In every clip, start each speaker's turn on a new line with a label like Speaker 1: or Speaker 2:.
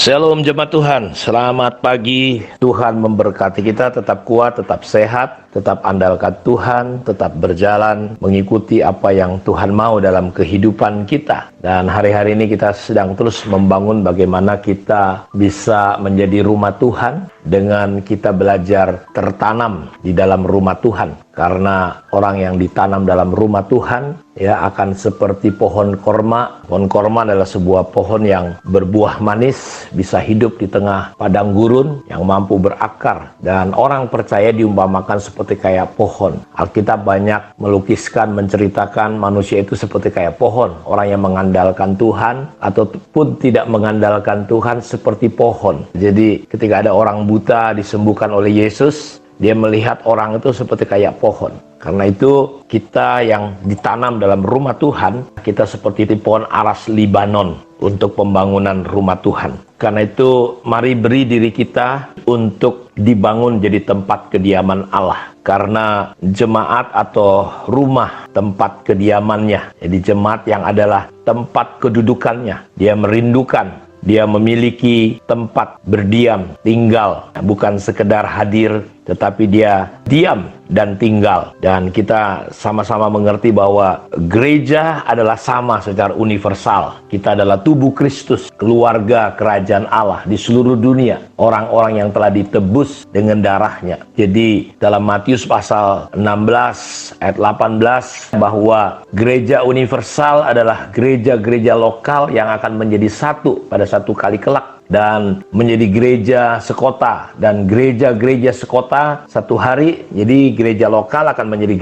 Speaker 1: Shalom jemaat Tuhan, selamat pagi. Tuhan memberkati kita, tetap kuat, tetap sehat, tetap andalkan Tuhan, tetap berjalan, mengikuti apa yang Tuhan mau dalam kehidupan kita. Dan hari-hari ini kita sedang terus membangun bagaimana kita bisa menjadi rumah Tuhan dengan kita belajar tertanam di dalam rumah Tuhan. Karena orang yang ditanam dalam rumah Tuhan ya akan seperti pohon korma. Pohon korma adalah sebuah pohon yang berbuah manis, bisa hidup di tengah padang gurun, yang mampu berakar. Dan orang percaya diumpamakan seperti kayak pohon. Alkitab banyak melukiskan, menceritakan manusia itu seperti kayak pohon. Orang yang mengandalkan Tuhan ataupun tidak mengandalkan Tuhan seperti pohon. Jadi ketika ada orang buta disembuhkan oleh Yesus, dia melihat orang itu seperti kayak pohon. Karena itu kita yang ditanam dalam rumah Tuhan, kita seperti pohon aras Libanon untuk pembangunan rumah Tuhan. Karena itu mari beri diri kita untuk dibangun jadi tempat kediaman Allah. Karena jemaat atau rumah tempat kediamannya, jadi jemaat yang adalah tempat kedudukannya, dia merindukan, dia memiliki tempat berdiam, tinggal, bukan sekedar hadir, tetapi dia diam dan tinggal. Dan kita sama-sama mengerti bahwa gereja adalah sama secara universal. Kita adalah tubuh Kristus, keluarga kerajaan Allah di seluruh dunia. Orang-orang yang telah ditebus dengan darahnya. Jadi dalam Matius pasal 16 ayat 18 bahwa gereja universal adalah gereja-gereja lokal yang akan menjadi satu pada satu kali kelak. Dan menjadi gereja sekota, dan gereja-gereja sekota satu hari, jadi gereja lokal akan menjadi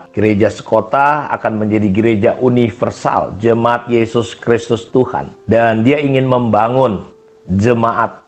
Speaker 1: gereja sekota akan menjadi gereja universal, jemaat Yesus Kristus Tuhan. Dan dia ingin membangun jemaat,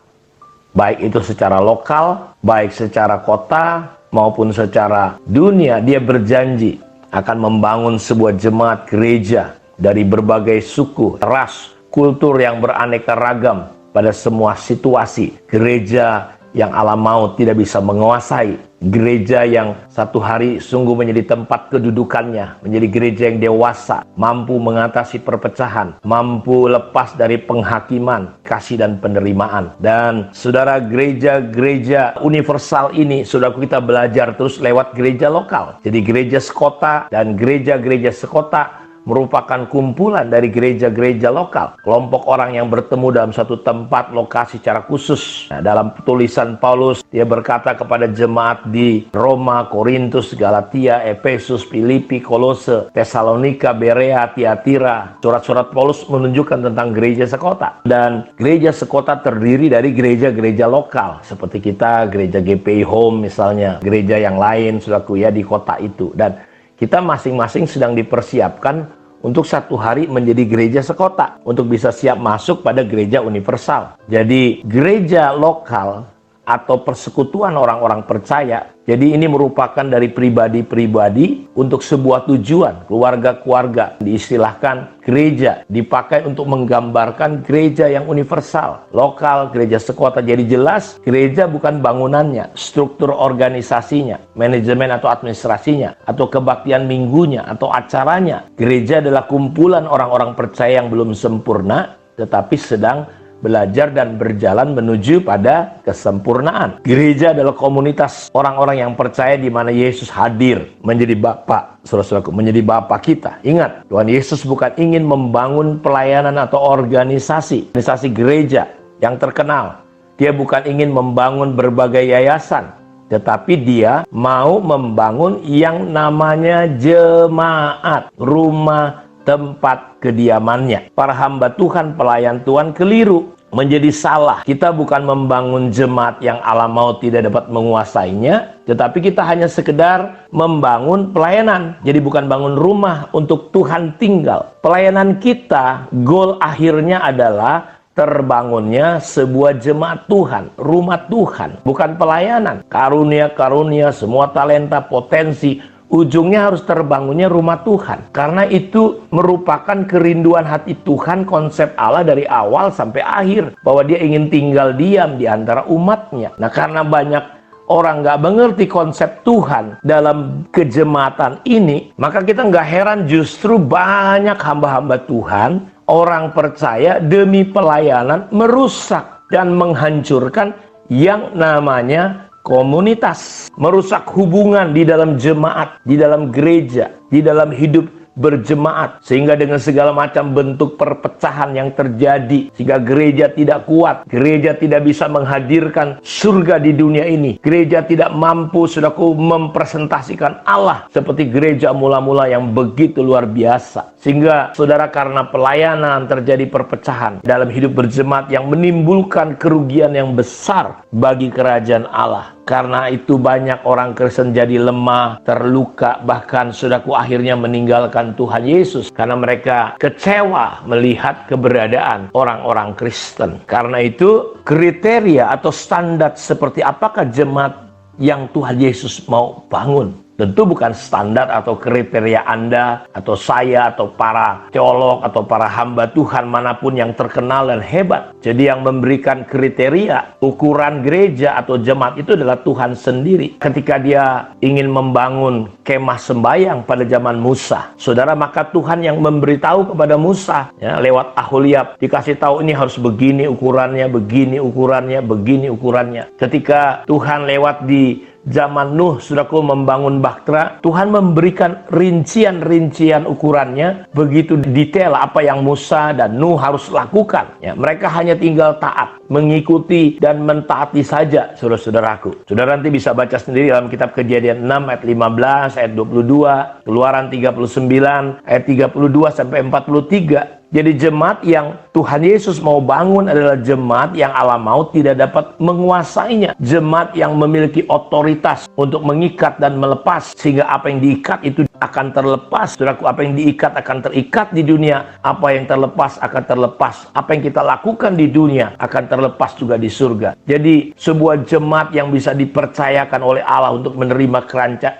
Speaker 1: baik itu secara lokal, baik secara kota, maupun secara dunia. Dia berjanji akan membangun sebuah jemaat gereja dari berbagai suku, ras, kultur yang beraneka ragam pada semua situasi. Gereja yang Allah mau tidak bisa menguasai. Gereja yang satu hari sungguh menjadi tempat kedudukannya. Menjadi gereja yang dewasa, mampu mengatasi perpecahan, mampu lepas dari penghakiman, kasih dan penerimaan. Dan saudara, gereja-gereja universal ini, saudara, kita belajar terus lewat gereja lokal. Jadi gereja sekota dan gereja-gereja sekota merupakan kumpulan dari gereja-gereja lokal. Kelompok orang yang bertemu dalam satu tempat lokasi secara khusus. Nah, dalam tulisan Paulus, dia berkata kepada jemaat di Roma, Korintus, Galatia, Efesus, Filipi, Kolose, Tesalonika, Berea, Tiatira. Surat-surat Paulus menunjukkan tentang gereja sekota. Dan gereja sekota terdiri dari gereja-gereja lokal. Seperti kita, gereja GPI Home misalnya. Gereja yang lain, saudaraku ya, di kota itu. Dan kita masing-masing sedang dipersiapkan untuk satu hari menjadi gereja sekota, untuk bisa siap masuk pada gereja universal. Jadi gereja lokal atau persekutuan orang-orang percaya, jadi ini merupakan dari pribadi-pribadi untuk sebuah tujuan, keluarga-keluarga. Diistilahkan gereja, dipakai untuk menggambarkan gereja yang universal, lokal, gereja sekota. Jadi jelas gereja bukan bangunannya, struktur organisasinya, manajemen atau administrasinya, atau kebaktian minggunya, atau acaranya. Gereja adalah kumpulan orang-orang percaya yang belum sempurna, tetapi sedang belajar dan berjalan menuju pada kesempurnaan. Gereja adalah komunitas orang-orang yang percaya di mana Yesus hadir menjadi Bapa, saudara-saudaraku, menjadi Bapa kita. Ingat, Tuhan Yesus bukan ingin membangun pelayanan atau organisasi gereja yang terkenal. Dia bukan ingin membangun berbagai yayasan, tetapi dia mau membangun yang namanya jemaat, rumah tempat kediamannya. Para hamba Tuhan, pelayan Tuhan keliru, menjadi salah. Kita bukan membangun jemaat yang Allah mau tidak dapat menguasainya, tetapi kita hanya sekedar membangun pelayanan. Jadi bukan bangun rumah untuk Tuhan tinggal. Pelayanan kita, goal akhirnya adalah terbangunnya sebuah jemaat Tuhan, rumah Tuhan, bukan pelayanan. Karunia-karunia, semua talenta, potensi, ujungnya harus terbangunnya rumah Tuhan. Karena itu merupakan kerinduan hati Tuhan, konsep Allah dari awal sampai akhir, bahwa dia ingin tinggal diam di antara umatnya. Nah, karena banyak orang nggak mengerti konsep Tuhan dalam kejemaatan ini, maka kita nggak heran justru banyak hamba-hamba Tuhan, orang percaya demi pelayanan merusak dan menghancurkan yang namanya komunitas, merusak hubungan di dalam jemaat, di dalam gereja, di dalam hidup berjemaat, sehingga dengan segala macam bentuk perpecahan yang terjadi, sehingga gereja tidak kuat, gereja tidak bisa menghadirkan surga di dunia ini, gereja tidak mampu, saudaraku, mempresentasikan Allah seperti gereja mula-mula yang begitu luar biasa. Sehingga saudara, karena pelayanan terjadi perpecahan dalam hidup berjemaat yang menimbulkan kerugian yang besar bagi kerajaan Allah. Karena itu banyak orang Kristen jadi lemah, terluka, bahkan saudaraku akhirnya meninggalkan Tuhan Yesus karena mereka kecewa melihat keberadaan orang-orang Kristen. Karena itu kriteria atau standar seperti apakah jemaat yang Tuhan Yesus mau bangun? Tentu bukan standar atau kriteria Anda atau saya atau para teolog atau para hamba Tuhan manapun yang terkenal dan hebat. Jadi yang memberikan kriteria ukuran gereja atau jemaat itu adalah Tuhan sendiri. Ketika dia ingin membangun kemah sembahyang pada zaman Musa, saudara, maka Tuhan yang memberitahu kepada Musa ya, lewat Aholiab, dikasih tahu ini harus begini ukurannya, begini ukurannya, begini ukurannya. Ketika Tuhan lewat di zaman Nuh, saudaraku, membangun Bahtera, Tuhan memberikan rincian-rincian ukurannya begitu detail apa yang Musa dan Nuh harus lakukan. Ya, mereka hanya tinggal taat, mengikuti dan mentaati saja, saudara-saudaraku. Saudara nanti bisa baca sendiri dalam kitab Kejadian 6 ayat 15, ayat 22, Keluaran 39 ayat 32 sampai 43. Jadi jemaat yang Tuhan Yesus mau bangun adalah jemaat yang Allah mau tidak dapat menguasainya. Jemaat yang memiliki otoritas untuk mengikat dan melepas, sehingga apa yang diikat itu akan terlepas. Saudaraku, apa yang diikat akan terikat di dunia, apa yang terlepas akan terlepas. Apa yang kita lakukan di dunia akan terlepas juga di surga. Jadi sebuah jemaat yang bisa dipercayakan oleh Allah untuk menerima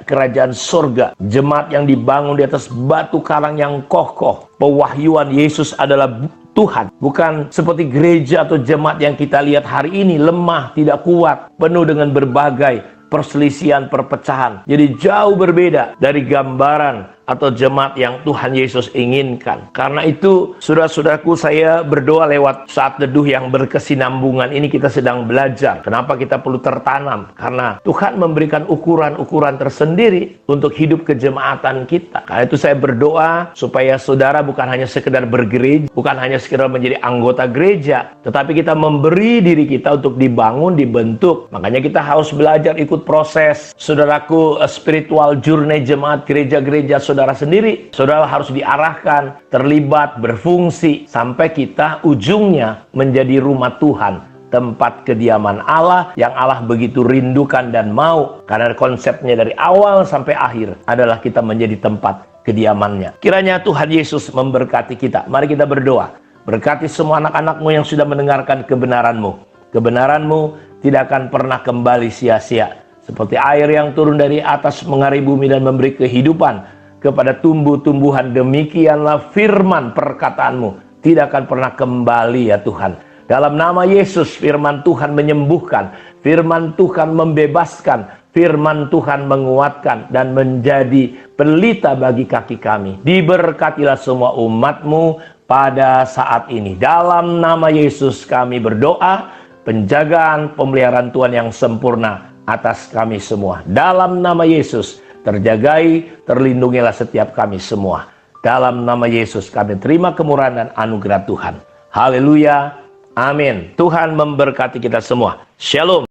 Speaker 1: kerajaan surga, jemaat yang dibangun di atas batu karang yang kokoh. Pewahyuan Yesus adalah Tuhan, bukan seperti gereja atau jemaat yang kita lihat hari ini, lemah, tidak kuat, penuh dengan berbagai perselisihan, perpecahan. Jadi jauh berbeda dari gambaran atau jemaat yang Tuhan Yesus inginkan. Karena itu, saudara-saudaraku, saya berdoa lewat saat teduh yang berkesinambungan ini kita sedang belajar. Kenapa kita perlu tertanam? Karena Tuhan memberikan ukuran-ukuran tersendiri untuk hidup kejemaatan kita. Karena itu saya berdoa supaya saudara bukan hanya sekedar bergereja, bukan hanya sekedar menjadi anggota gereja, tetapi kita memberi diri kita untuk dibangun, dibentuk. Makanya kita harus belajar ikut proses, saudaraku, spiritual journey jemaat gereja-gereja saudara sendiri. Saudara harus diarahkan, terlibat, berfungsi, sampai kita ujungnya menjadi rumah Tuhan, tempat kediaman Allah yang Allah begitu rindukan dan mau. Karena konsepnya dari awal sampai akhir adalah kita menjadi tempat kediamannya. Kiranya Tuhan Yesus memberkati kita. Mari kita berdoa. Berkati semua anak-anakmu yang sudah mendengarkan kebenaranmu. Kebenaranmu tidak akan pernah kembali sia-sia. Seperti air yang turun dari atas mengari bumi dan memberi kehidupan kepada tumbuh-tumbuhan, demikianlah firman perkataanmu tidak akan pernah kembali ya Tuhan. Dalam nama Yesus, firman Tuhan menyembuhkan, firman Tuhan membebaskan, firman Tuhan menguatkan dan menjadi pelita bagi kaki kami. Diberkatilah semua umat-Mu pada saat ini. Dalam nama Yesus kami berdoa, penjagaan pemeliharaan Tuhan yang sempurna atas kami semua. Dalam nama Yesus, terjagai, terlindungilah setiap kami semua. Dalam nama Yesus kami terima kemurahan dan anugerah Tuhan. Haleluya. Amin. Tuhan memberkati kita semua. Shalom.